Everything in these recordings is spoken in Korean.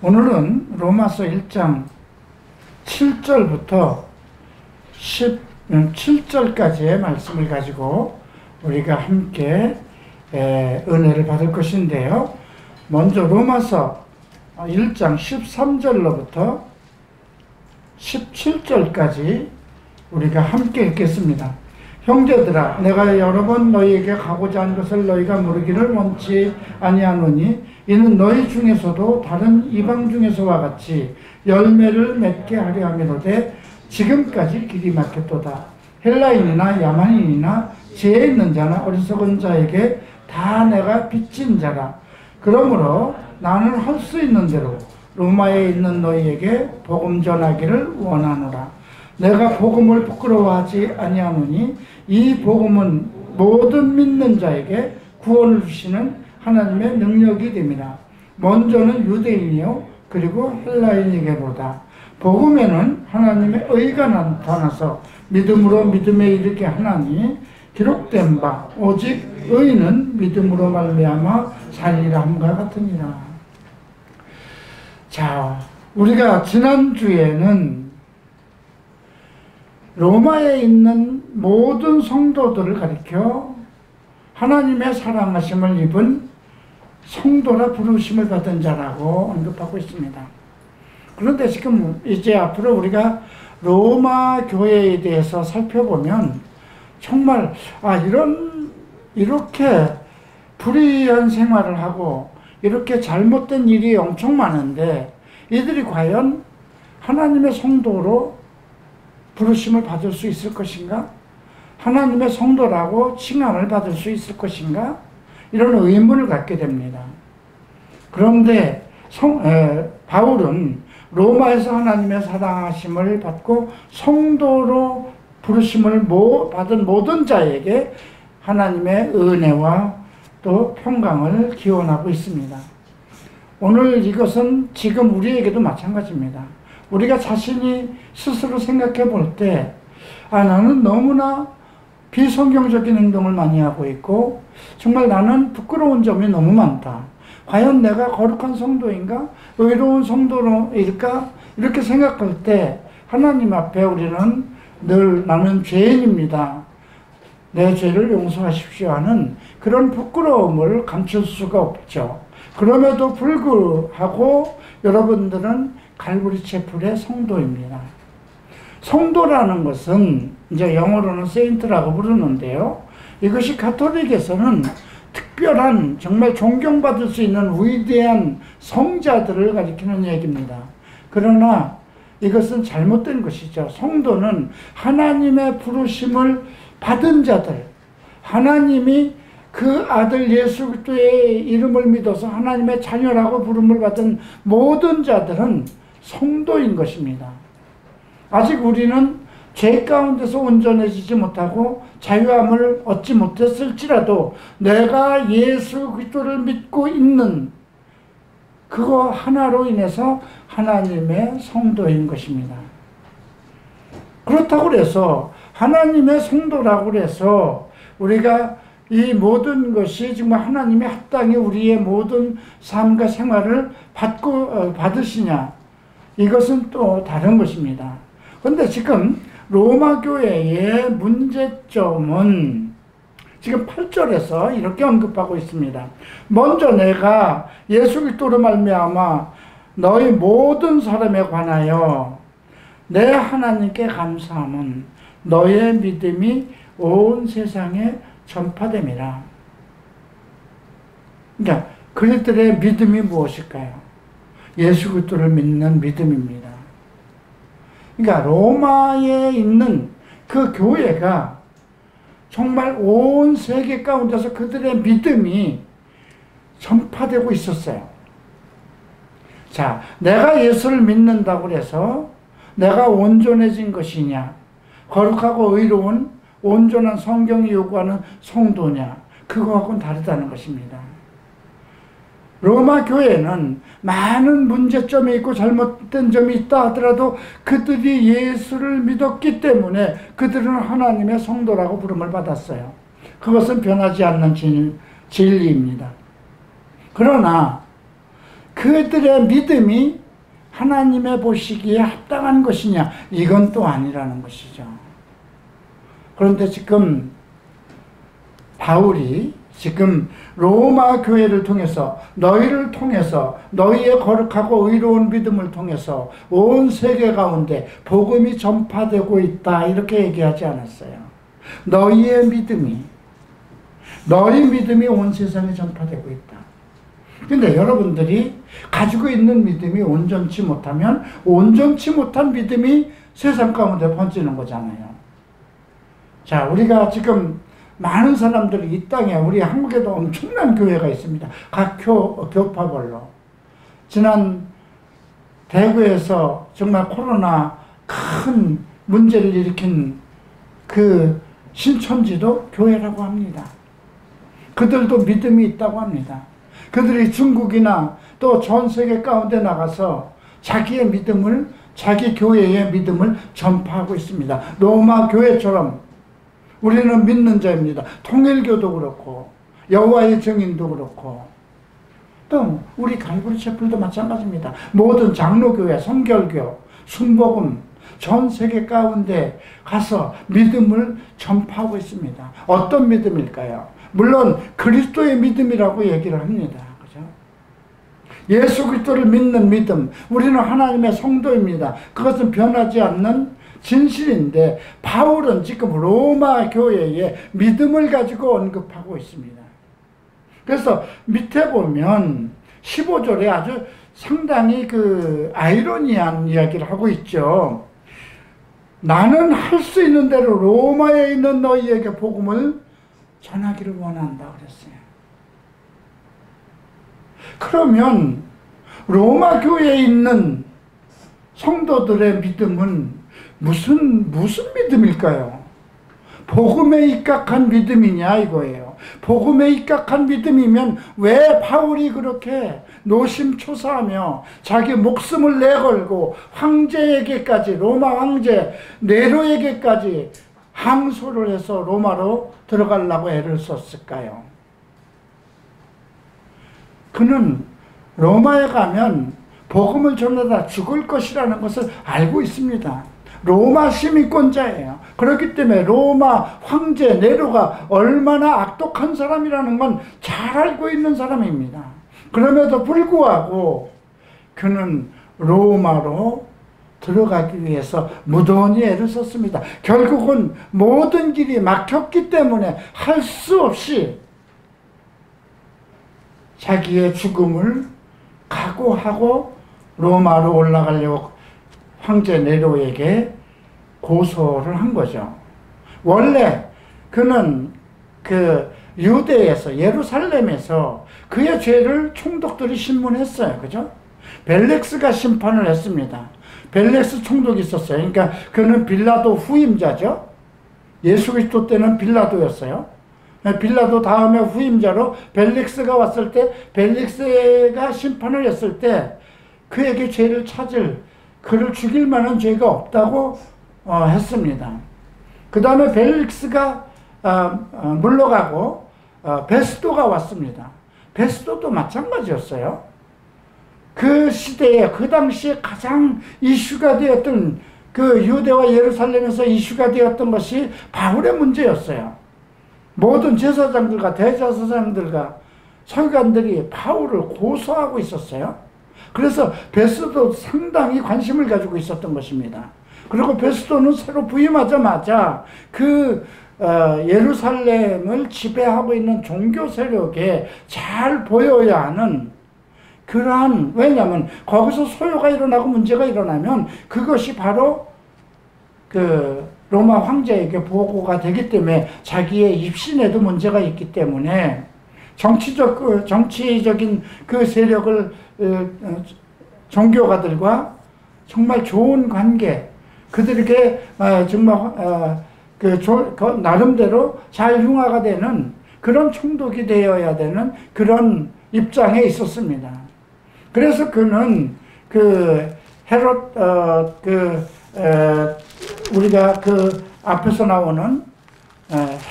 오늘은 로마서 1장 7절부터 17절까지의 말씀을 가지고 우리가 함께 은혜를 받을 것인데요. 먼저 로마서 1장 13절로부터 17절까지 우리가 함께 읽겠습니다. 형제들아, 내가 여러 번 너희에게 가고자 한 것을 너희가 모르기를 원치 아니하노니 이는 너희 중에서도 다른 이방 중에서와 같이 열매를 맺게 하려 함이로되 지금까지 길이 막혔도다. 헬라인이나 야만인이나 지혜 있는 자나 어리석은 자에게 다 내가 빚진 자라. 그러므로 나는 할 수 있는 대로 로마에 있는 너희에게 복음 전하기를 원하노라. 내가 복음을 부끄러워하지 아니하노니 이 복음은 모든 믿는 자에게 구원을 주시는 하나님의 능력이 됨이라. 먼저는 유대인이요 그리고 헬라인에게로다. 복음에는 하나님의 의가 나타나서 믿음으로 믿음에 이르게 하나니 기록된 바 오직 의는 믿음으로 말미암아 살리라 함과 같으니라. 자, 우리가 지난주에는 로마에 있는 모든 성도들을 가리켜 하나님의 사랑하심을 입은 성도라 부르심을 받은 자라고 언급하고 있습니다. 그런데 지금 이제 앞으로 우리가 로마 교회에 대해서 살펴보면 정말 이렇게 불의한 생활을 하고 이렇게 잘못된 일이 엄청 많은데 이들이 과연 하나님의 성도로 부르심을 받을 수 있을 것인가? 하나님의 성도라고 칭함을 받을 수 있을 것인가? 이런 의문을 갖게 됩니다. 그런데 바울은 로마에서 하나님의 사랑하심을 받고 성도로 부르심을 받은 모든 자에게 하나님의 은혜와 또 평강을 기원하고 있습니다. 오늘 이것은 지금 우리에게도 마찬가지입니다. 우리가 자신이 스스로 생각해 볼 때, 나는 너무나 비성경적인 행동을 많이 하고 있고, 정말 나는 부끄러운 점이 너무 많다. 과연 내가 거룩한 성도인가? 의로운 성도일까? 이렇게 생각할 때, 하나님 앞에 우리는 늘 나는 죄인입니다. 내 죄를 용서하십시오 하는 그런 부끄러움을 감출 수가 없죠. 그럼에도 불구하고 여러분들은 갈보리 채플의 성도입니다. 성도라는 것은 이제 영어로는 세인트라고 부르는데요. 이것이 가톨릭에서는 특별한 정말 존경받을 수 있는 위대한 성자들을 가리키는 얘기입니다. 그러나 이것은 잘못된 것이죠. 성도는 하나님의 부르심을 받은 자들, 하나님이 그 아들 예수 그리스도의 이름을 믿어서 하나님의 자녀라고 부름을 받은 모든 자들은 성도인 것입니다. 아직 우리는 죄 가운데서 온전해지지 못하고 자유함을 얻지 못했을지라도 내가 예수 그리스도를 믿고 있는 그거 하나로 인해서 하나님의 성도인 것입니다. 그렇다고 해서 하나님의 성도라고 해서 우리가 이 모든 것이 정말 하나님의 합당히 우리의 모든 삶과 생활을 받으시냐? 이것은 또 다른 것입니다. 그런데 지금 로마 교회의 문제점은 지금 8절에서 이렇게 언급하고 있습니다. 먼저 내가 예수 그리스도로 말미암아 너희 모든 사람에 관하여 내 하나님께 감사함은 너의 믿음이 온 세상에 전파됨이라. 그러니까 그들의 믿음이 무엇일까요? 예수 그리스도를 믿는 믿음입니다. 그러니까 로마에 있는 그 교회가 정말 온 세계 가운데서 그들의 믿음이 전파되고 있었어요. 자, 내가 예수를 믿는다고 해서 내가 온전해진 것이냐? 거룩하고 의로운 온전한 성경이 요구하는 성도냐? 그거하고는 다르다는 것입니다. 로마 교회는 많은 문제점이 있고 잘못된 점이 있다 하더라도 그들이 예수를 믿었기 때문에 그들은 하나님의 성도라고 부름을 받았어요. 그것은 변하지 않는 진리입니다. 그러나 그들의 믿음이 하나님의 보시기에 합당한 것이냐, 이건 또 아니라는 것이죠. 그런데 지금 바울이 지금 로마 교회를 통해서, 너희를 통해서, 너희의 거룩하고 의로운 믿음을 통해서 온 세계 가운데 복음이 전파되고 있다, 이렇게 얘기하지 않았어요. 너희 믿음이 온 세상에 전파되고 있다. 근데 여러분들이 가지고 있는 믿음이 온전치 못하면 온전치 못한 믿음이 세상 가운데 번지는 거잖아요. 자, 우리가 지금 많은 사람들이 이 땅에, 우리 한국에도 엄청난 교회가 있습니다. 각 교파별로. 지난 대구에서 정말 코로나 큰 문제를 일으킨 그 신천지도 교회라고 합니다. 그들도 믿음이 있다고 합니다. 그들이 중국이나 또 전 세계 가운데 나가서 자기의 믿음을, 자기 교회의 믿음을 전파하고 있습니다. 로마 교회처럼 우리는 믿는 자입니다. 통일교도 그렇고 여호와의 증인도 그렇고 또 우리 갈보리 채플도 마찬가지입니다. 모든 장로교회, 성결교, 순복음 전 세계 가운데 가서 믿음을 전파하고 있습니다. 어떤 믿음일까요? 물론 그리스도의 믿음이라고 얘기를 합니다. 그죠? 예수 그리스도를 믿는 믿음, 우리는 하나님의 성도입니다. 그것은 변하지 않는 진실인데 바울은 지금 로마 교회에 믿음을 가지고 언급하고 있습니다. 그래서 밑에 보면 15절에 아주 상당히 그 아이러니한 이야기를 하고 있죠. 나는 할 수 있는 대로 로마에 있는 너희에게 복음을 전하기를 원한다 그랬어요. 그러면 로마 교회에 있는 성도들의 믿음은 무슨 믿음일까요? 복음에 입각한 믿음이냐 이거예요. 복음에 입각한 믿음이면 왜 바울이 그렇게 노심초사하며 자기 목숨을 내걸고 황제에게까지, 로마 황제 네로에게까지 항소를 해서 로마로 들어가려고 애를 썼을까요? 그는 로마에 가면 복음을 전하다 죽을 것이라는 것을 알고 있습니다. 로마 시민권자예요. 그렇기 때문에 로마 황제 네로가 얼마나 악독한 사람이라는 건 잘 알고 있는 사람입니다. 그럼에도 불구하고 그는 로마로 들어가기 위해서 무던히 애를 썼습니다. 결국은 모든 길이 막혔기 때문에 할 수 없이 자기의 죽음을 각오하고 로마로 올라가려고 황제 네로에게 고소를 한 거죠. 원래 그는 그 유대에서, 예루살렘에서 그의 죄를 총독들이 신문했어요. 그죠? 벨렉스가 심판을 했습니다. 벨렉스 총독이 있었어요. 그러니까 그는 빌라도 후임자죠. 예수 그리스도 때는 빌라도였어요. 빌라도 다음에 후임자로 벨렉스가 왔을 때, 벨렉스가 심판을 했을 때 그에게 죄를 찾을, 그를 죽일 만한 죄가 없다고 했습니다. 그 다음에 벨릭스가 물러가고 베스도가 왔습니다. 베스도도 마찬가지였어요. 그 시대에, 그 당시에 가장 이슈가 되었던, 그 유대와 예루살렘에서 이슈가 되었던 것이 바울의 문제였어요. 모든 제사장들과 대제사장들과 서기관들이 바울을 고소하고 있었어요. 그래서 베스도 상당히 관심을 가지고 있었던 것입니다. 그리고 베스도는 새로 부임하자마자 그 예루살렘을 지배하고 있는 종교 세력에 잘 보여야 하는 그러한, 왜냐하면 거기서 소요가 일어나고 문제가 일어나면 그것이 바로 그 로마 황제에게 보고가 되기 때문에 자기의 입신에도 문제가 있기 때문에 정치적인 그 세력을, 종교가들과 정말 좋은 관계, 그들에게 정말 나름대로 잘 융화가 되는 그런 총독이 되어야 되는 그런 입장에 있었습니다. 그래서 그는 그 헤롯, 우리가 그 앞에서 나오는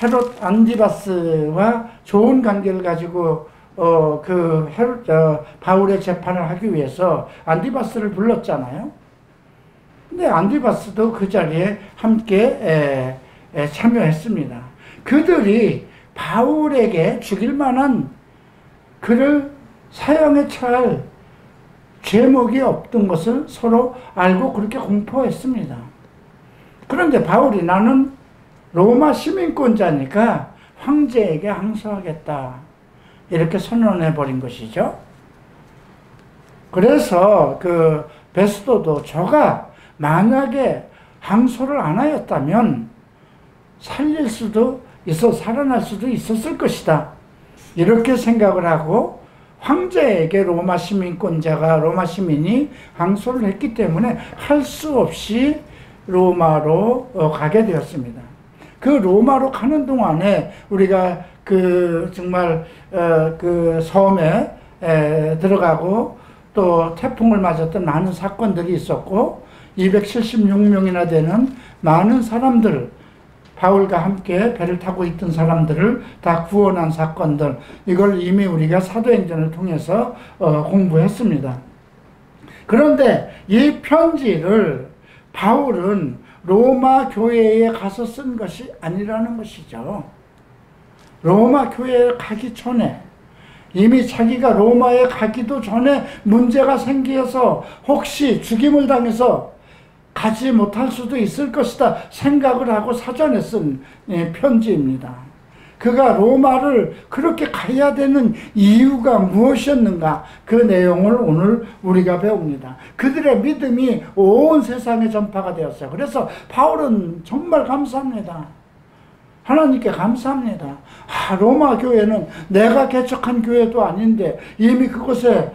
헤롯 안티바스와 좋은 관계를 가지고 바울의 재판을 하기 위해서 안디바스를 불렀잖아요. 근데 안디바스도 그 자리에 함께 참여했습니다. 그들이 바울에게 죽일 만한 그를 사형에 처할 죄목이 없던 것을 서로 알고 그렇게 공포했습니다. 그런데 바울이 나는 로마 시민권자니까 황제에게 항소하겠다, 이렇게 선언해 버린 것이죠. 그래서 그 베스도도 저가 만약에 항소를 안 하였다면 살아날 수도 있었을 것이다, 이렇게 생각을 하고 황제에게 로마 시민이 항소를 했기 때문에 할 수 없이 로마로 가게 되었습니다. 그 로마로 가는 동안에 우리가 정말 그 섬에 들어가고 또 태풍을 맞았던 많은 사건들이 있었고 276명이나 되는 많은 사람들, 바울과 함께 배를 타고 있던 사람들을 다 구원한 사건들, 이걸 이미 우리가 사도행전을 통해서 공부했습니다. 그런데 이 편지를 바울은 로마 교회에 가서 쓴 것이 아니라는 것이죠. 로마 교회에 가기 전에, 이미 자기가 로마에 가기도 전에 문제가 생겨서 혹시 죽임을 당해서 가지 못할 수도 있을 것이다 생각을 하고 사전에 쓴 편지입니다. 그가 로마를 그렇게 가야 되는 이유가 무엇이었는가, 그 내용을 오늘 우리가 배웁니다. 그들의 믿음이 온 세상에 전파가 되었어요. 그래서 바울은 정말 감사합니다. 하나님께 감사합니다. 로마 교회는 내가 개척한 교회도 아닌데 이미 그곳에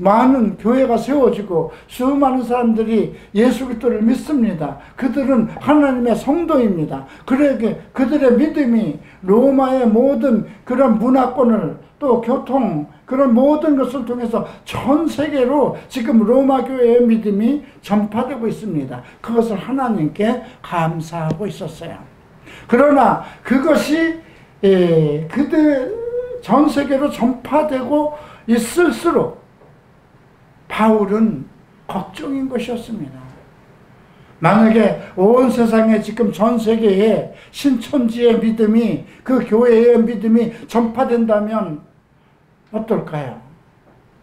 많은 교회가 세워지고 수많은 사람들이 예수 그리스도를 믿습니다. 그들은 하나님의 성도입니다. 그들의 믿음이 로마의 모든 그런 문화권을 또 교통 그런 모든 것을 통해서 전 세계로 지금 로마 교회의 믿음이 전파되고 있습니다. 그것을 하나님께 감사하고 있었어요. 그러나 그것이 그들 전 세계로 전파되고 있을수록 바울은 걱정인 것이었습니다. 만약에 온 세상에 지금 전 세계에 신천지의 믿음이, 그 교회의 믿음이 전파된다면 어떨까요?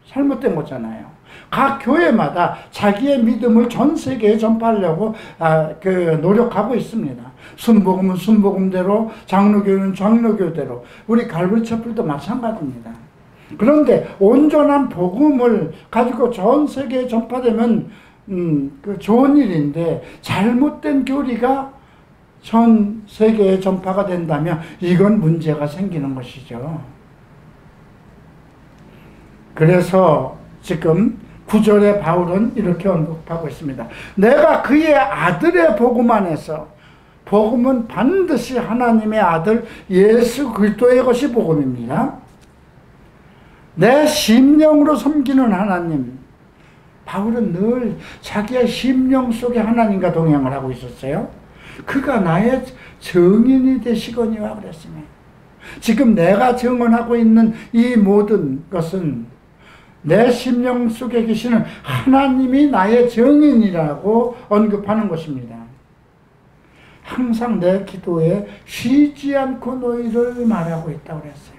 잘못된 거잖아요. 각 교회마다 자기의 믿음을 전 세계에 전파하려고 노력하고 있습니다. 순복음은 순복음대로, 장로교는 장로교대로, 우리 갈보리 촛불도 마찬가지입니다. 그런데 온전한 복음을 가지고 전 세계에 전파되면 좋은 일인데, 잘못된 교리가 전 세계에 전파가 된다면 이건 문제가 생기는 것이죠. 그래서 지금 9절에 바울은 이렇게 언급하고 있습니다. 내가 그의 아들의 복음 안에서, 복음은 반드시 하나님의 아들 예수 그리스도의 것이 복음입니다. 내 심령으로 섬기는 하나님. 바울은 늘 자기의 심령 속에 하나님과 동행을 하고 있었어요. 그가 나의 증인이 되시거니와 그랬습니다. 지금 내가 증언하고 있는 이 모든 것은 내 심령 속에 계시는 하나님이 나의 증인이라고 언급하는 것입니다. 항상 내 기도에 쉬지 않고 너희를 말하고 있다고 그랬어요.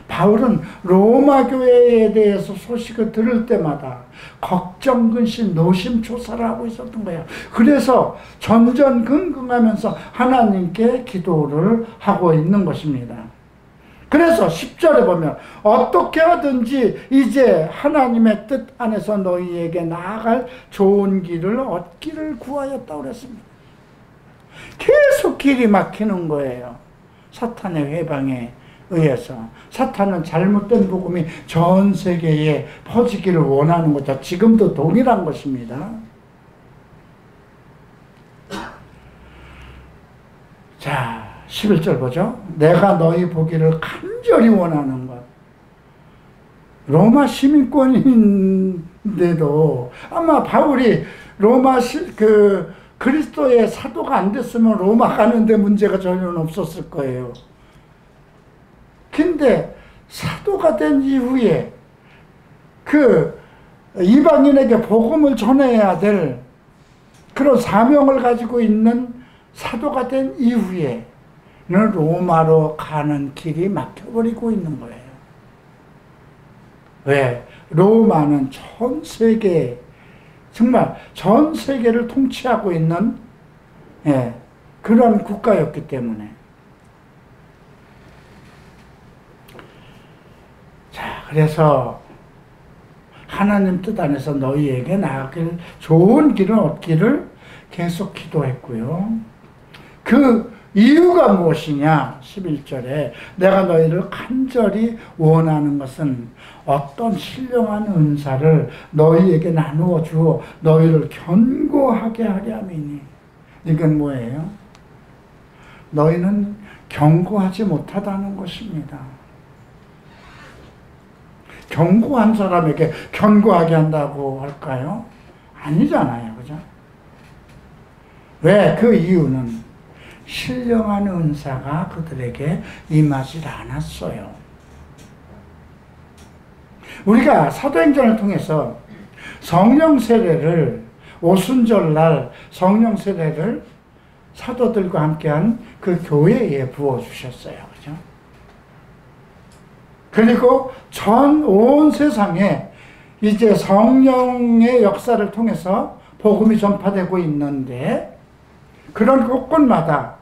바울은 로마 교회에 대해서 소식을 들을 때마다 걱정, 근심, 노심초사를 하고 있었던 거예요. 그래서 전전긍긍하면서 하나님께 기도를 하고 있는 것입니다. 그래서 10절에 보면 어떻게 하든지 이제 하나님의 뜻 안에서 너희에게 나아갈 좋은 길을 얻기를 구하였다고 그랬습니다. 계속 길이 막히는 거예요. 사탄의 회방에 의해서. 사탄은 잘못된 복음이 전 세계에 퍼지기를 원하는 거죠. 지금도 동일한 것입니다. 자, 11절 보죠. 내가 너희 보기를 간절히 원하는 것. 로마 시민권인데도 아마 바울이 그리스도의 사도가 안 됐으면 로마 가는데 문제가 전혀 없었을 거예요. 근데 사도가 된 이후에 그 이방인에게 복음을 전해야 될 그런 사명을 가지고 있는 사도가 된 이후에는 로마로 가는 길이 막혀버리고 있는 거예요. 왜? 로마는 전 세계, 정말 전 세계를 통치하고 있는 그런 국가였기 때문에. 자, 그래서 하나님 뜻 안에서 너희에게 나아갈 좋은 길을 얻기를 계속 기도했고요. 그 이유가 무엇이냐? 11절에 내가 너희를 간절히 원하는 것은 어떤 신령한 은사를 너희에게 나누어 주어 너희를 견고하게 하려 함이니. 이건 뭐예요? 너희는 견고하지 못하다는 것입니다. 견고한 사람에게 견고하게 한다고 할까요? 아니잖아요. 그죠? 왜? 그 이유는 신령한 은사가 그들에게 임하지 않았어요. 우리가 사도행전을 통해서 성령 세례를, 오순절날 성령 세례를 사도들과 함께한 그 교회에 부어주셨어요. 그죠? 그리고 온 세상에 이제 성령의 역사를 통해서 복음이 전파되고 있는데, 그런 곳곳마다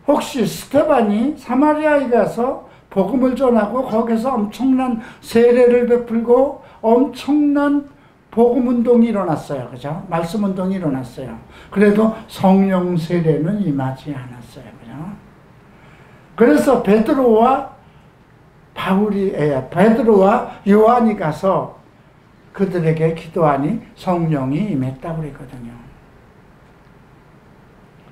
혹시 스테반이 사마리아에 가서 복음을 전하고 거기서 엄청난 세례를 베풀고 엄청난 복음 운동이 일어났어요. 그죠? 말씀 운동이 일어났어요. 그래도 성령 세례는 임하지 않았어요. 그죠? 그래서 베드로와 요한이 가서 그들에게 기도하니 성령이 임했다고 그랬거든요.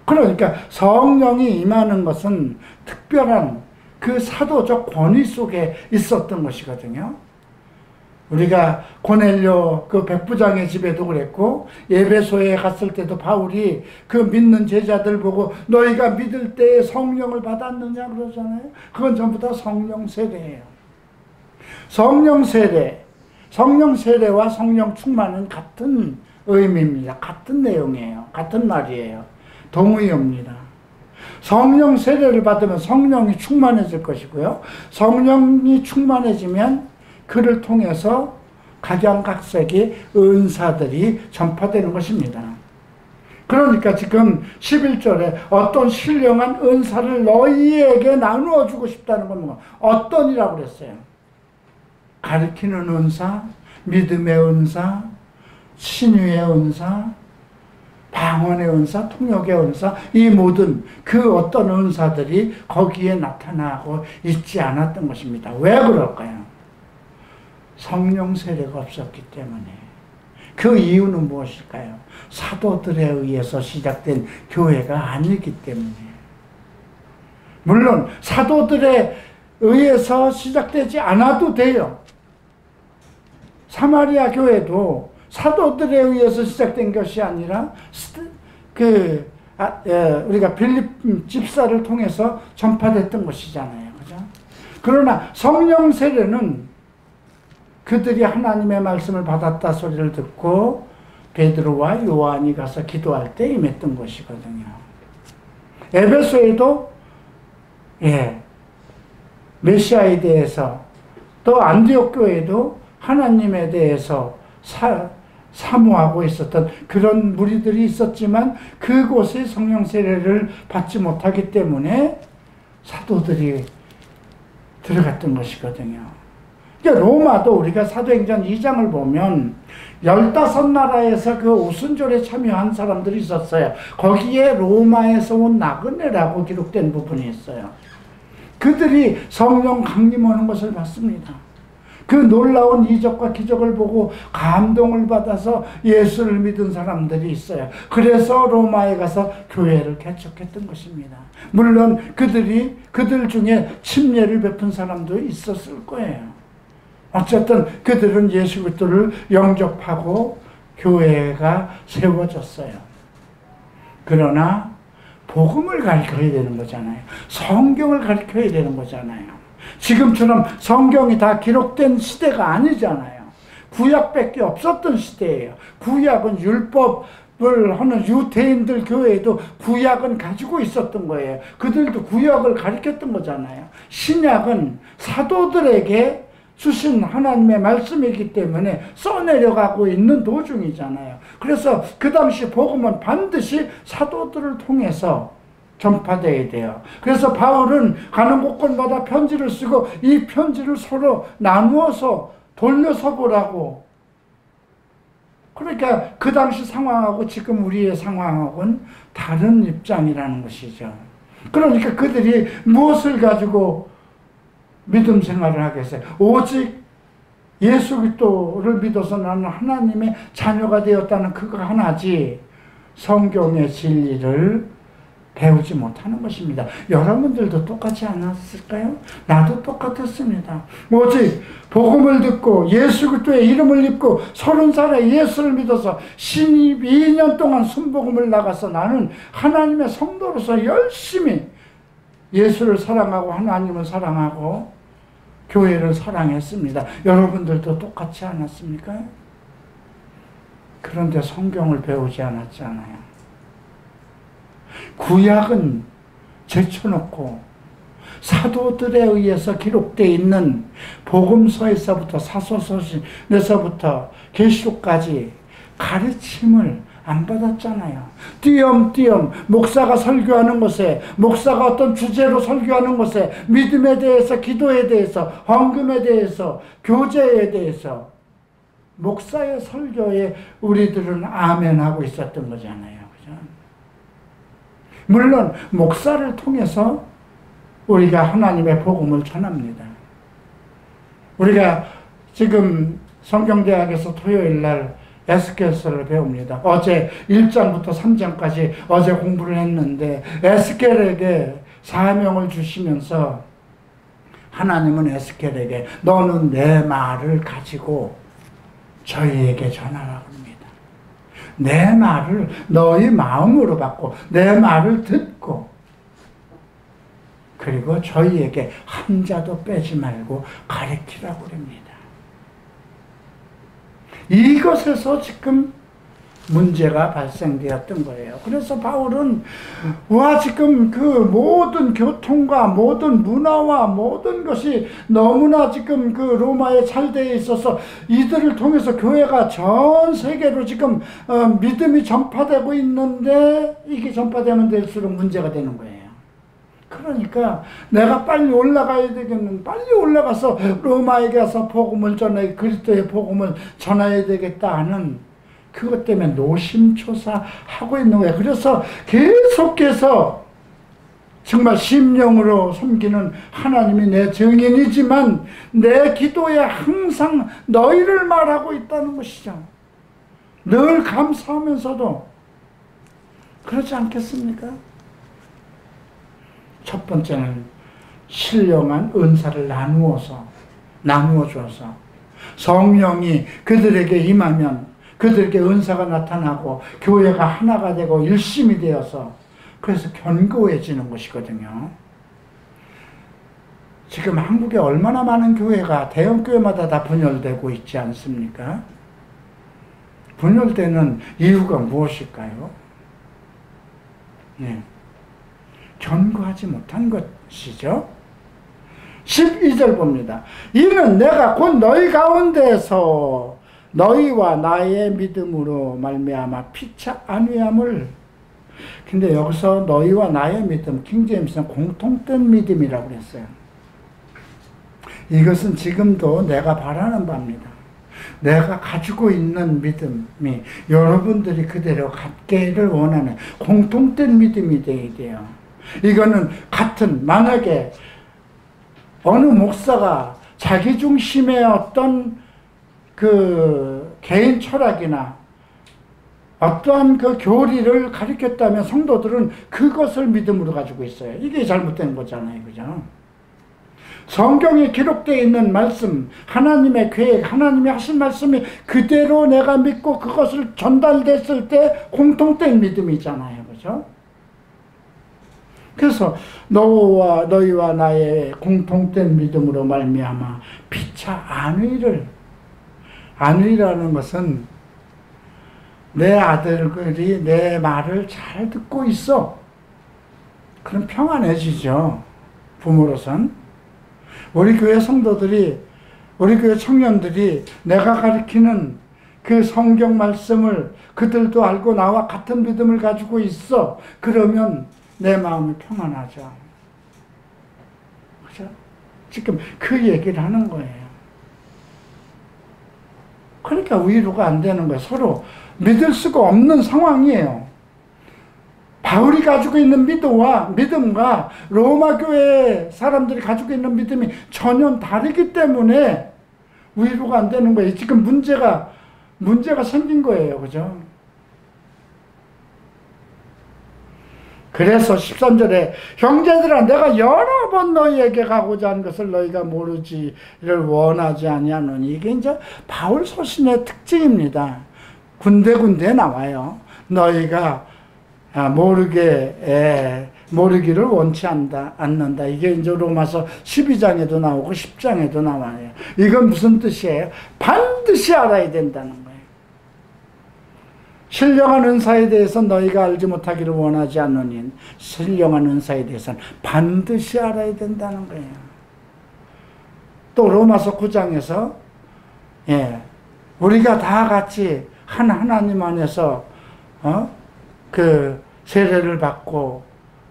그러니까 성령이 임하는 것은 특별한 그 사도적 권위 속에 있었던 것이거든요. 우리가 고넬료 그 백부장의 집에도 그랬고, 에베소에 갔을 때도 바울이 그 믿는 제자들 보고 너희가 믿을 때에 성령을 받았느냐 그러잖아요. 그건 전부 다 성령 세례예요. 성령 세례와 성령 충만은 같은 의미입니다. 같은 내용이에요. 같은 말이에요. 동의어입니다. 성령 세례를 받으면 성령이 충만해질 것이고요. 성령이 충만해지면 그를 통해서 각양각색의 은사들이 전파되는 것입니다. 그러니까 지금 11절에 어떤 신령한 은사를 너희에게 나누어 주고 싶다는 건 뭐가? 어떤이라고 그랬어요? 가르치는 은사, 믿음의 은사, 신유의 은사, 방언의 은사, 통역의 은사, 이 모든 그 어떤 은사들이 거기에 나타나고 있지 않았던 것입니다. 왜 그럴까요? 성령 세례가 없었기 때문에. 그 이유는 무엇일까요? 사도들에 의해서 시작된 교회가 아니기 때문에. 물론 사도들에 의해서 시작되지 않아도 돼요. 사마리아 교회도 사도들에 의해서 시작된 것이 아니라 우리가 빌립 집사를 통해서 전파됐던 것이잖아요. 그죠? 그러나 성령 세례는 그들이 하나님의 말씀을 받았다 소리를 듣고 베드로와 요한이 가서 기도할 때 임했던 것이거든요. 에베소에도 메시아에 대해서, 또 안디옥 교회도 하나님에 대해서 사모하고 있었던 그런 무리들이 있었지만 그곳에 성령 세례를 받지 못하기 때문에 사도들이 들어갔던 것이거든요. 그러니까 로마도 우리가 사도행전 2장을 보면 15나라에서 그 오순절에 참여한 사람들이 있었어요. 거기에 로마에서 온 나그네라고 기록된 부분이 있어요. 그들이 성령 강림하는 것을 봤습니다. 그 놀라운 이적과 기적을 보고 감동을 받아서 예수를 믿은 사람들이 있어요. 그래서 로마에 가서 교회를 개척했던 것입니다. 물론 그들 중에 침례를 베푼 사람도 있었을 거예요. 어쨌든 그들은 예수 그리스도를 영접하고 교회가 세워졌어요. 그러나 복음을 가르쳐야 되는 거잖아요. 성경을 가르쳐야 되는 거잖아요. 지금처럼 성경이 다 기록된 시대가 아니잖아요. 구약밖에 없었던 시대예요. 구약은 율법을 하는 유대인들 교회에도 구약은 가지고 있었던 거예요. 그들도 구약을 가르쳤던 거잖아요. 신약은 사도들에게 주신 하나님의 말씀이기 때문에 써내려가고 있는 도중이잖아요. 그래서 그 당시 복음은 반드시 사도들을 통해서 전파되어야 돼요. 그래서 바울은 가는 곳곳마다 편지를 쓰고 이 편지를 서로 나누어서 돌려서 보라고. 그러니까 그 당시 상황하고 지금 우리의 상황하고는 다른 입장이라는 것이죠. 그러니까 그들이 무엇을 가지고 믿음 생활을 하겠어요? 오직 예수 그리스도를 믿어서 나는 하나님의 자녀가 되었다는 그거 하나지 성경의 진리를 배우지 못하는 것입니다. 여러분들도 똑같지 않았을까요? 나도 똑같았습니다. 오직 복음을 듣고 예수 그리스도의 이름을 입고 30살에 예수를 믿어서 12년 동안 순복음을 나가서 나는 하나님의 성도로서 열심히 예수를 사랑하고 하나님을 사랑하고 교회를 사랑했습니다. 여러분들도 똑같지 않았습니까? 그런데 성경을 배우지 않았잖아요. 구약은 제쳐놓고 사도들에 의해서 기록되어 있는 복음서에서부터 사도서신에서부터 계시록까지 가르침을 안 받았잖아요. 띄엄띄엄 목사가 설교하는 것에, 목사가 어떤 주제로 설교하는 것에, 믿음에 대해서, 기도에 대해서, 헌금에 대해서, 교제에 대해서 목사의 설교에 우리들은 아멘하고 있었던 거잖아요. 그죠? 물론 목사를 통해서 우리가 하나님의 복음을 전합니다. 우리가 지금 성경대학에서 토요일 날 에스겔서를 배웁니다. 어제 1장부터 3장까지 어제 공부를 했는데 에스겔에게 사명을 주시면서 하나님은 에스겔에게 너는 내 말을 가지고 저희에게 전하라고 합니다. 내 말을 너희 마음으로 받고 내 말을 듣고 그리고 저희에게 한 자도 빼지 말고 가르치라고 합니다. 이것에서 지금 문제가 발생되었던 거예요. 그래서 바울은 지금 그 모든 교통과 모든 문화와 모든 것이 너무나 지금 그 로마에 잘 되어 있어서 이들을 통해서 교회가 전 세계로 지금 믿음이 전파되고 있는데 이게 전파되면 될수록 문제가 되는 거예요. 그러니까 내가 빨리 올라가야 되겠는, 빨리 올라가서 로마에 가서 복음을 전해, 그리스도의 복음을 전해야 되겠다 하는 그것 때문에 노심초사하고 있는 거예요. 그래서 계속해서 정말 심령으로 섬기는 하나님이 내 증인이지만 내 기도에 항상 너희를 말하고 있다는 것이죠. 늘 감사하면서도 그렇지 않겠습니까? 첫 번째는 신령한 은사를 나누어 줘서 성령이 그들에게 임하면 그들에게 은사가 나타나고 교회가 하나가 되고 일심이 되어서 그래서 견고해지는 것이거든요. 지금 한국에 얼마나 많은 교회가 대형 교회마다 다 분열되고 있지 않습니까? 분열되는 이유가 무엇일까요? 네. 견고하지 못한 것이죠. 12절 봅니다. 이는 내가 곧 너희 가운데서 너희와 나의 믿음으로 말미암아 피차 안위함을. 근데 여기서 너희와 나의 믿음, 킹제임스는 공통된 믿음이라고 했어요. 이것은 지금도 내가 바라는 바입니다. 내가 가지고 있는 믿음이 여러분들이 그대로 갖기를 원하는 공통된 믿음이 되어야 돼요. 이거는 만약에 어느 목사가 자기 중심의 어떤 그 개인 철학이나 어떠한 그 교리를 가르쳤다면 성도들은 그것을 믿음으로 가지고 있어요. 이게 잘못된 거잖아요. 그죠? 성경에 기록되어 있는 말씀, 하나님의 계획, 하나님이 하신 말씀이 그대로 내가 믿고 그것을 전달됐을 때 공통된 믿음이잖아요. 그죠? 그래서 너희와 나의 공통된 믿음으로 말미암아 피차 안위라는 것은 내 아들들이 내 말을 잘 듣고 있어. 그럼 평안해지죠. 부모로선. 우리 교회 성도들이, 우리 교회 청년들이 내가 가르치는 그 성경 말씀을 그들도 알고 나와 같은 믿음을 가지고 있어. 그러면 내 마음이 평안하죠. 그죠? 지금 그 얘기를 하는 거예요. 그러니까 위로가 안 되는 거예요. 서로 믿을 수가 없는 상황이에요. 바울이 가지고 있는 믿음과 로마 교회 사람들이 가지고 있는 믿음이 전혀 다르기 때문에 위로가 안 되는 거예요. 지금 문제가 생긴 거예요. 그죠? 그래서 13절에 형제들아 내가 여러 번 너희에게 가고자 한 것을 너희가 모르지를 원하지 아니하노니. 이게 이제 바울 서신의 특징입니다. 군데군데 나와요. 너희가 모르기를 원치 않는다. 이게 이제 로마서 12장에도 나오고 10장에도 나와요. 이건 무슨 뜻이에요? 반드시 알아야 된다는 거예요. 신령한 은사에 대해서 너희가 알지 못하기를 원하지 않으니 신령한 은사에 대해서는 반드시 알아야 된다는 거예요. 또 로마서 9장에서 우리가 다 같이 한 하나님 안에서 그 세례를 받고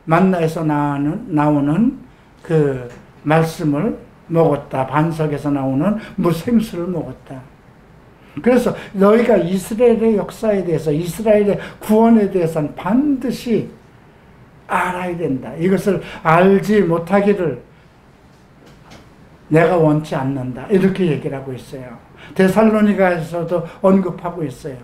만나에서 나오는 그 말씀을 먹었다. 반석에서 나오는 무생수를 먹었다. 그래서 너희가 이스라엘의 역사에 대해서, 이스라엘의 구원에 대해서는 반드시 알아야 된다. 이것을 알지 못하기를 내가 원치 않는다. 이렇게 얘기를 하고 있어요. 데살로니가에서도 언급하고 있어요.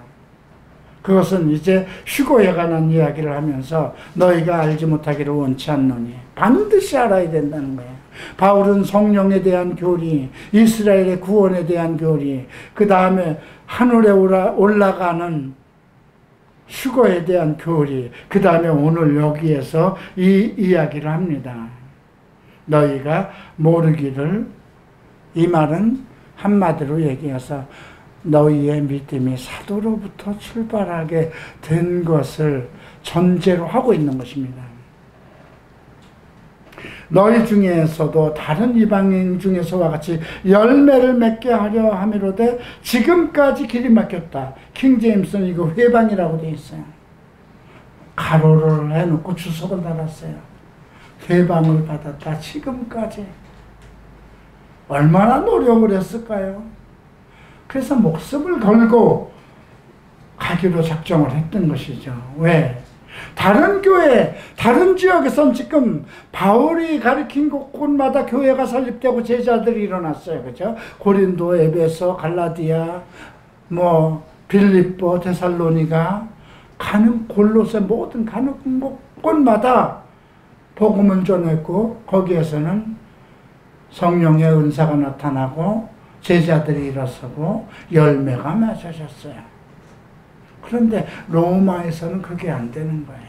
그것은 이제 휴거에 관한 이야기를 하면서 너희가 알지 못하기를 원치 않노니 반드시 알아야 된다는 거예요. 바울은 성령에 대한 교리, 이스라엘의 구원에 대한 교리, 그 다음에 하늘에 올라가는 휴거에 대한 교리, 그 다음에 오늘 여기에서 이 이야기를 합니다. 너희가 모르기를, 이 말은 한마디로 얘기해서 너희의 믿음이 사도로부터 출발하게 된 것을 전제로 하고 있는 것입니다. 너희 중에서도 다른 이방인 중에서와 같이 열매를 맺게 하려 함이로되 지금까지 길이 막혔다. 킹제임스는 이거 회방이라고 되어 있어요. 가로를 해놓고 주석을 달았어요. 회방을 받았다. 지금까지. 얼마나 노력을 했을까요? 그래서 목숨을 걸고 가기로 작정을 했던 것이죠. 왜? 다른 교회, 다른 지역에선 지금 바울이 가르친 곳곳마다 교회가 설립되고 제자들이 일어났어요. 그죠? 고린도, 에베소, 갈라디아, 빌립보, 데살로니가, 골로새 모든 가는 곳마다 복음을 전했고, 거기에서는 성령의 은사가 나타나고 제자들이 일어서고 열매가 맺어졌어요. 그런데 로마에서는 그게 안 되는 거예요.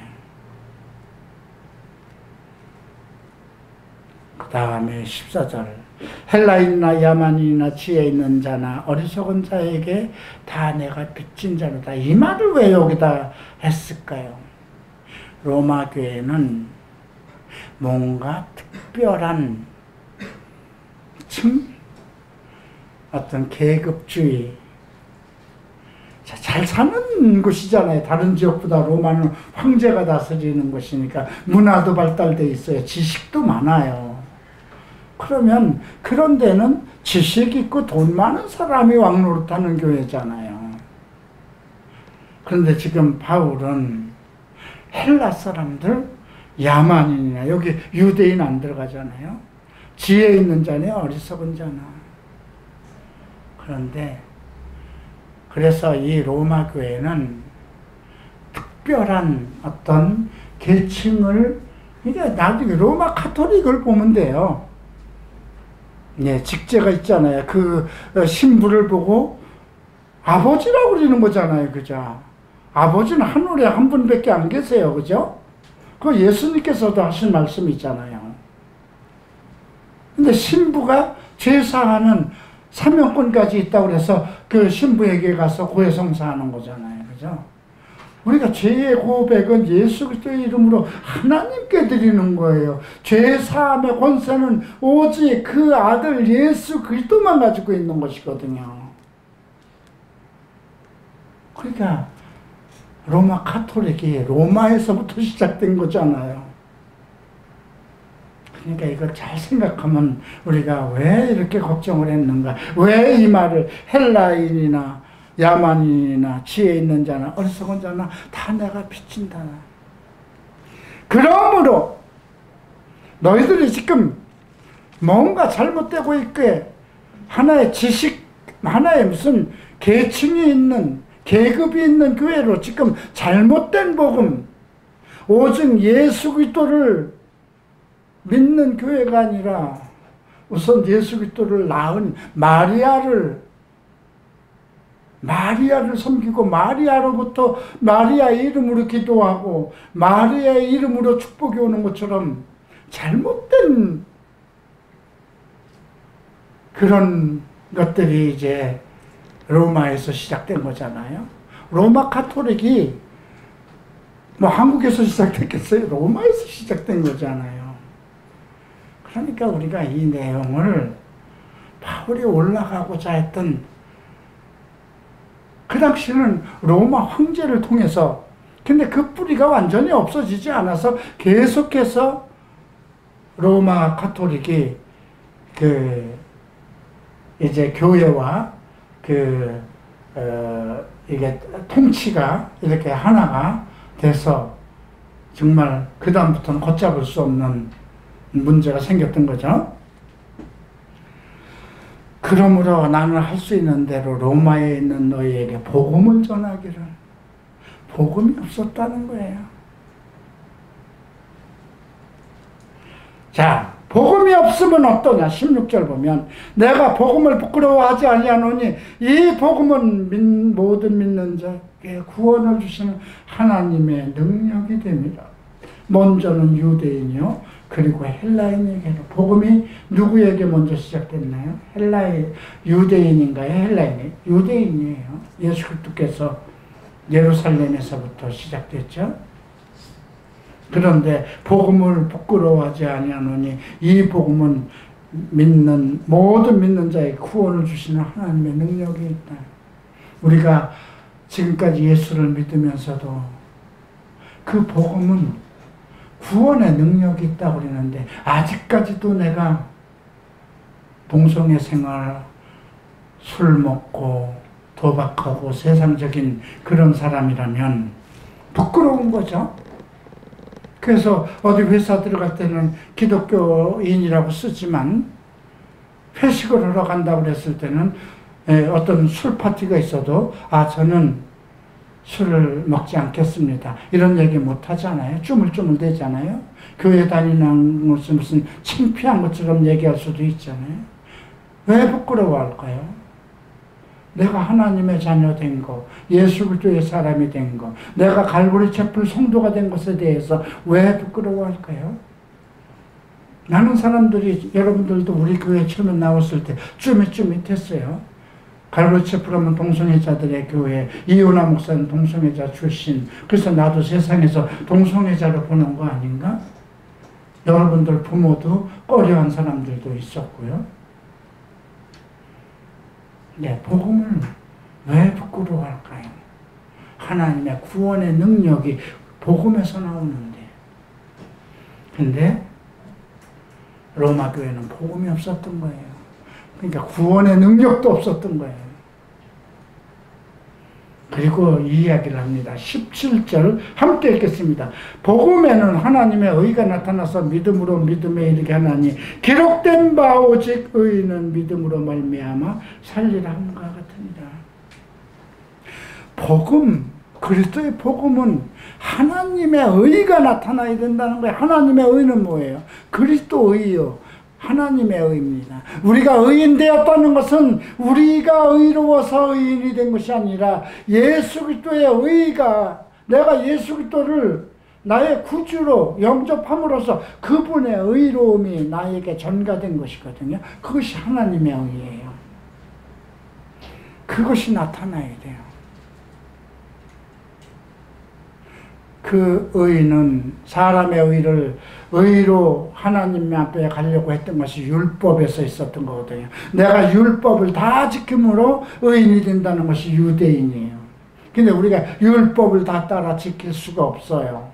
그 다음에 14절 헬라인이나 야만인이나 지혜 있는 자나 어리석은 자에게 다 내가 빚진 자로다. 이 말을 왜 여기다 했을까요? 로마 교회는 뭔가 특별한 어떤 계급주의, 잘 사는 곳이잖아요. 다른 지역보다 로마는 황제가 다스리는 곳이니까 문화도 발달돼 있어요. 지식도 많아요. 그러면 그런 데는 지식 있고 돈 많은 사람이 왕노릇하는 교회잖아요. 그런데 지금 바울은 헬라 사람들, 야만인이나 여기 유대인 안 들어가잖아요. 지혜 있는 자냐 어리석은 자나. 그런데 그래서 이 로마 교회는 특별한 어떤 계층을, 이게 나중에 로마 카톨릭을 보면 돼요. 직제가 있잖아요. 그 신부를 보고 아버지라고 그러는 거잖아요. 그죠? 아버지는 하늘에 한 분밖에 안 계세요. 그죠? 그 예수님께서도 하신 말씀이 있잖아요. 근데 신부가 제사하는 사명권까지 있다고 해서 그 신부에게 가서 고해성사하는 거잖아요. 그죠? 우리가 죄의 고백은 예수 그리스도의 이름으로 하나님께 드리는 거예요. 죄 사함의 권세는 오직 그 아들 예수 그리스도만 가지고 있는 것이거든요. 그러니까 로마 카톨릭이 로마에서부터 시작된 거잖아요. 그러니까 이걸 잘 생각하면 우리가 왜 이렇게 걱정을 했는가, 왜 이 말을 헬라인이나 야만인이나 지혜 있는 자나 어리석은 자나 다 내가 비친다. 그러므로 너희들이 지금 뭔가 잘못되고 있게 하나의 지식, 하나의 무슨 계층이 있는, 계급이 있는 교회로 지금 잘못된 복음, 오직 예수 그리스도를 믿는 교회가 아니라 우선 예수 그리스도를 낳은 마리아를 섬기고 마리아로부터 마리아의 이름으로 기도하고 마리아의 이름으로 축복이 오는 것처럼 잘못된 그런 것들이 이제 로마에서 시작된 거잖아요. 로마 카톨릭이 뭐 한국에서 시작됐겠어요? 로마에서 시작된 거잖아요. 그러니까 우리가 이 내용을 바울이 올라가고자 했던, 그 당시는 로마 황제를 통해서, 근데 그 뿌리가 완전히 없어지지 않아서 계속해서 로마 카톨릭이 이제 교회와 이게 통치가 이렇게 하나가 돼서 정말 그다음부터는 걷잡을 수 없는 문제가 생겼던 거죠. 그러므로 나는 할 수 있는 대로 로마에 있는 너희에게 복음을 전하기를. 복음이 없었다는 거예요. 자, 복음이 없으면 어떠냐? 16절 보면 내가 복음을 부끄러워하지 아니하노니 이 복음은 모든 믿는 자에게 구원을 주시는 하나님의 능력이 됩니다. 먼저는 유대인이요 그리고 헬라인에게로. 복음이 누구에게 먼저 시작됐나요? 유대인인가요? 헬라인이에요? 유대인이에요. 예수 그리스도께서 예루살렘에서부터 시작됐죠. 그런데 복음을 부끄러워하지 아니하노니 이 복음은 모든 믿는 자에게 구원을 주시는 하나님의 능력이 있다. 우리가 지금까지 예수를 믿으면서도 그 복음은 구원의 능력이 있다고 그러는데 아직까지도 내가 동성애 생활, 술 먹고 도박하고 세상적인 그런 사람이라면 부끄러운 거죠. 그래서 어디 회사 들어갈 때는 기독교인이라고 쓰지만 회식을 하러 간다고 그랬을 때는 어떤 술 파티가 있어도 저는 술을 먹지 않겠습니다. 이런 얘기 못 하잖아요. 쭈물쭈물 대잖아요. 교회 다니는 것은 무슨 창피한 것처럼 얘기할 수도 있잖아요. 왜 부끄러워할까요? 내가 하나님의 자녀 된 거, 예수 그리스도의 사람이 된 거, 내가 갈보리 채플 성도가 된 것에 대해서 왜 부끄러워할까요? 많은 사람들이, 여러분들도 우리 교회 처음에 나왔을 때 쭈밋쭈밋했어요. 갈보리 채플하면 동성애자들의 교회, 이호나 목사는 동성애자 출신. 그래서 나도 세상에서 동성애자로 보는 거 아닌가? 여러분들 부모도 꺼려한 사람들도 있었고요. 네, 복음을 왜 부끄러워할까요? 하나님의 구원의 능력이 복음에서 나오는데. 근데 로마 교회는 복음이 없었던 거예요. 그러니까 구원의 능력도 없었던 거예요. 그리고 이 이야기를 합니다. 17절 함께 읽겠습니다. 복음에는 하나님의 의가 나타나서 믿음으로 믿음에 이르게 하나니 기록된 바 오직 의인은 믿음으로 말미암아 살리라 함과 같으니라. 복음, 그리스도의 복음은 하나님의 의가 나타나야 된다는 거예요. 하나님의 의는 뭐예요? 그리스도 의요. 하나님의 의입니다. 우리가 의인 되었다는 것은 우리가 의로워서 의인이 된 것이 아니라 예수 그리스도의 의가, 내가 예수 그리스도를 나의 구주로 영접함으로써 그분의 의로움이 나에게 전가된 것이거든요. 그것이 하나님의 의예요. 그것이 나타나야 돼요. 그 의는 사람의 의를 의로 하나님 앞에 가려고 했던 것이 율법에서 있었던 거거든요. 내가 율법을 다 지킴으로 의인이 된다는 것이 유대인이에요. 근데 우리가 율법을 다 따라 지킬 수가 없어요.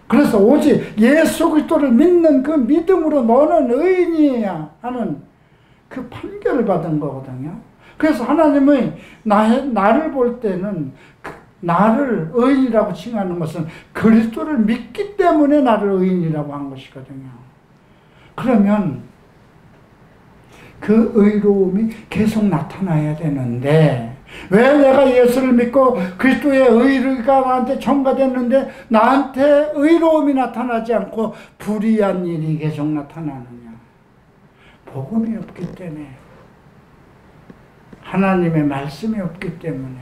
그래서 오직 예수 그리스도를 믿는 그 믿음으로 너는 의인이야 하는 그 판결을 받은 거거든요. 그래서 하나님의 나를 볼 때는 나를 의인이라고 칭하는 것은 그리스도를 믿기 때문에 나를 의인이라고 한 것이거든요. 그러면 그 의로움이 계속 나타나야 되는데 왜 내가 예수를 믿고 그리스도의 의가 나한테 전가됐는데 나한테 의로움이 나타나지 않고 불의한 일이 계속 나타나느냐? 복음이 없기 때문에, 하나님의 말씀이 없기 때문에,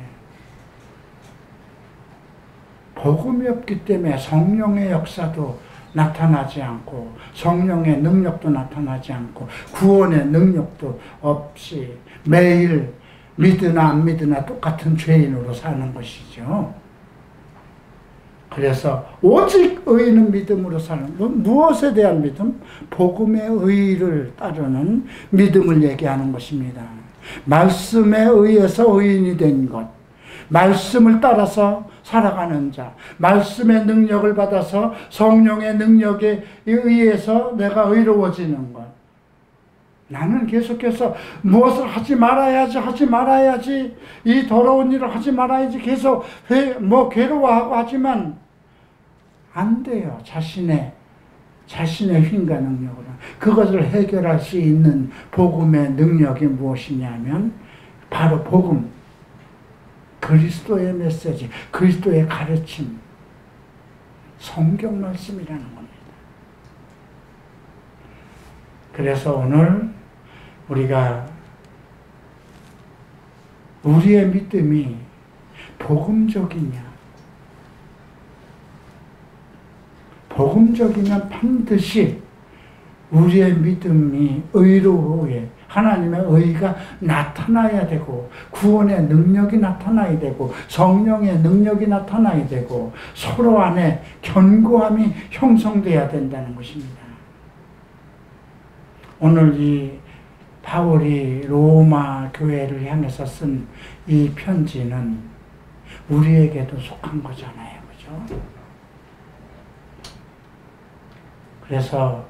복음이 없기 때문에 성령의 역사도 나타나지 않고 성령의 능력도 나타나지 않고 구원의 능력도 없이 매일 믿으나 안 믿으나 똑같은 죄인으로 사는 것이죠. 그래서 오직 의인은 믿음으로 사는 것. 무엇에 대한 믿음? 복음의 의를 따르는 믿음을 얘기하는 것입니다. 말씀에 의해서 의인이 된 것, 말씀을 따라서 살아가는 자, 말씀의 능력을 받아서 성령의 능력에 의해서 내가 의로워지는 것. 나는 계속해서 무엇을 하지 말아야지, 이 더러운 일을 하지 말아야지 계속 괴로워하고 하지만 안 돼요. 자신의 힘과 능력으로. 그것을 해결할 수 있는 복음의 능력이 무엇이냐면 바로 복음, 그리스도의 메시지, 그리스도의 가르침, 성경 말씀이라는 겁니다. 그래서 오늘 우리가 우리의 믿음이 복음적이냐? 복음적이면 반드시 우리의 믿음이 의로에 하나님의 의가 나타나야 되고 구원의 능력이 나타나야 되고 성령의 능력이 나타나야 되고 서로 안에 견고함이 형성돼야 된다는 것입니다. 오늘 이 바울이 로마 교회를 향해서 쓴 이 편지는 우리에게도 속한 거잖아요. 그죠? 그래서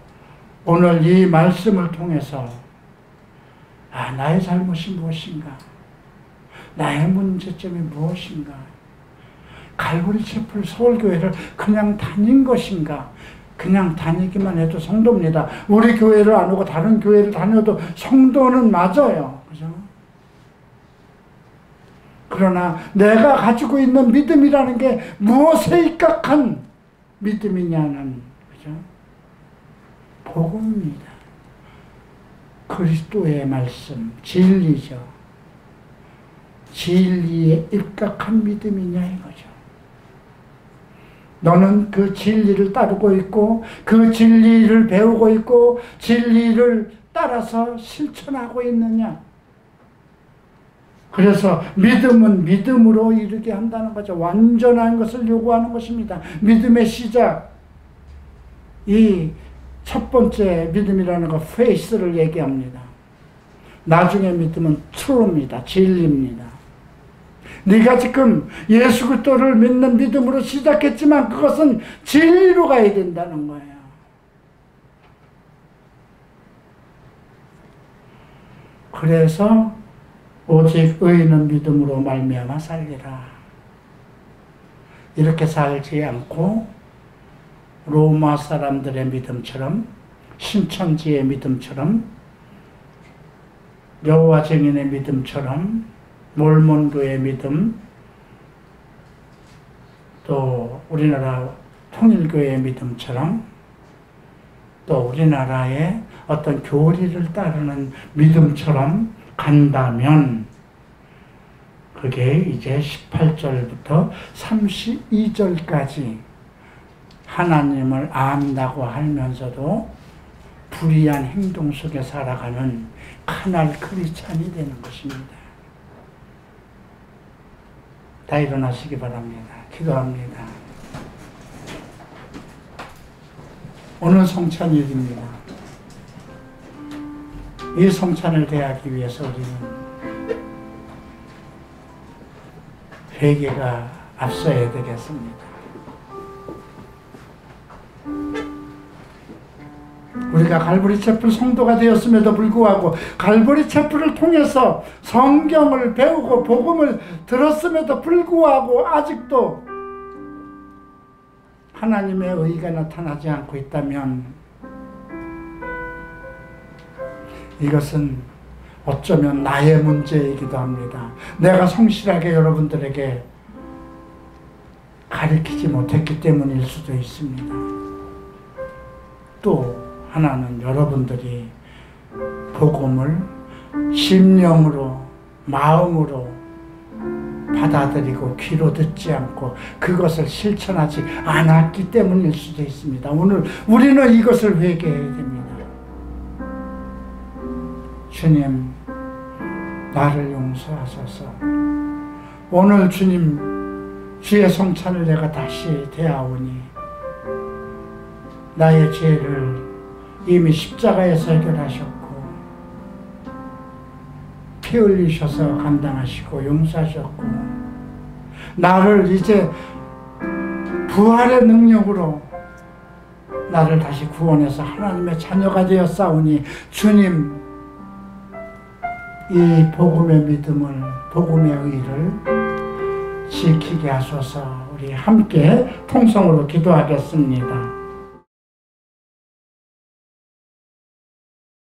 오늘 이 말씀을 통해서 나의 잘못이 무엇인가? 나의 문제점이 무엇인가? 갈보리 채플 서울교회를 그냥 다닌 것인가? 그냥 다니기만 해도 성도입니다. 우리 교회를 안 오고 다른 교회를 다녀도 성도는 맞아요. 그죠? 그러나 내가 가지고 있는 믿음이라는 게 무엇에 입각한 믿음이냐는, 그죠? 복음입니다. 그리스도의 말씀, 진리죠. 진리에 입각한 믿음이냐 이거죠. 너는 그 진리를 따르고 있고 그 진리를 배우고 있고 진리를 따라서 실천하고 있느냐. 그래서 믿음은 믿음으로 이르게 한다는 거죠. 완전한 것을 요구하는 것입니다. 믿음의 시작, 이 첫 번째 믿음이라는 거 faith를 얘기합니다. 나중에 믿음은 true입니다. 진리입니다. 네가 지금 예수 그리스도를 믿는 믿음으로 시작했지만 그것은 진리로 가야 된다는 거예요. 그래서 오직 의인은 믿음으로 말미암아 살리라. 이렇게 살지 않고 로마 사람들의 믿음처럼, 신천지의 믿음처럼, 여호와 증인의 믿음처럼, 몰몬교의 믿음, 또 우리나라 통일교의 믿음처럼, 또 우리나라의 어떤 교리를 따르는 믿음처럼 간다면 그게 이제 18절부터 32절까지 하나님을 안다고 하면서도 불의한 행동 속에 살아가는 카날 크리스찬이 되는 것입니다. 다 일어나시기 바랍니다. 기도합니다. 오늘 성찬일입니다. 이 성찬을 대하기 위해서 우리는 회개가 앞서야 되겠습니다. 우리가 갈보리 채플 성도가 되었음에도 불구하고 갈보리 채플을 통해서 성경을 배우고 복음을 들었음에도 불구하고 아직도 하나님의 의가 나타나지 않고 있다면 이것은 어쩌면 나의 문제이기도 합니다. 내가 성실하게 여러분들에게 가르치지 못했기 때문일 수도 있습니다. 또 하나는 여러분들이 복음을 심령으로 마음으로 받아들이고 귀로 듣지 않고 그것을 실천하지 않았기 때문일 수도 있습니다. 오늘 우리는 이것을 회개해야 됩니다. 주님, 나를 용서하소서. 오늘 주님, 주의 성찬을 내가 다시 대하오니 나의 죄를 이미 십자가에서 해결하셨고 피 흘리셔서 감당하시고 용서하셨고 나를 이제 부활의 능력으로 나를 다시 구원해서 하나님의 자녀가 되었사오니 주님, 이 복음의 믿음을, 복음의 의를 지키게 하소서. 우리 함께 통성으로 기도하겠습니다.